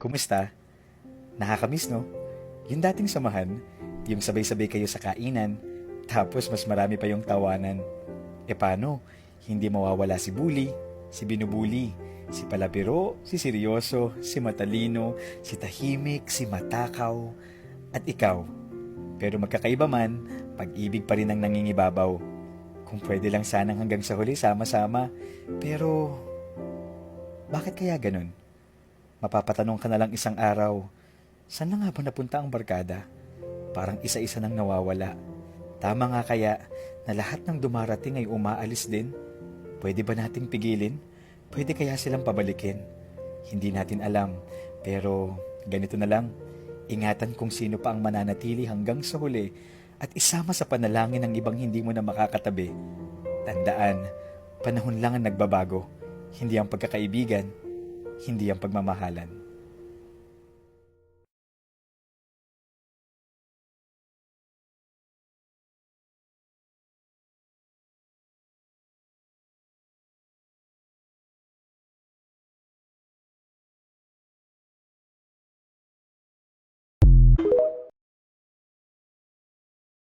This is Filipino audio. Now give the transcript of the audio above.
Kumusta? Nakakamiss, no? Yung dating samahan, yung sabay-sabay kayo sa kainan, tapos mas marami pa yung tawanan. E paano? Hindi mawawala si Bully, si Binubuli, si Palabiro, si Seryoso, si Matalino, si Tahimik, si Matakaw, at ikaw. Pero magkakaiba man, pag-ibig pa rin ang nangingibabaw. Kung pwede lang sanang hanggang sa huli sama-sama. Pero, bakit kaya ganun? Mapapatanong ka na lang isang araw, saan na nga ba napunta ang barkada? Parang isa-isa nang nawawala. Tama nga kaya na lahat ng dumarating ay umaalis din? Pwede ba nating pigilin? Pwede kaya silang pabalikin? Hindi natin alam, pero ganito na lang. Ingatan kung sino pa ang mananatili hanggang sa huli at isama sa panalangin ng ibang hindi mo na makakatabi. Tandaan, panahon lang ang nagbabago, hindi ang pagkakaibigan, hindi ang pagmamahalan.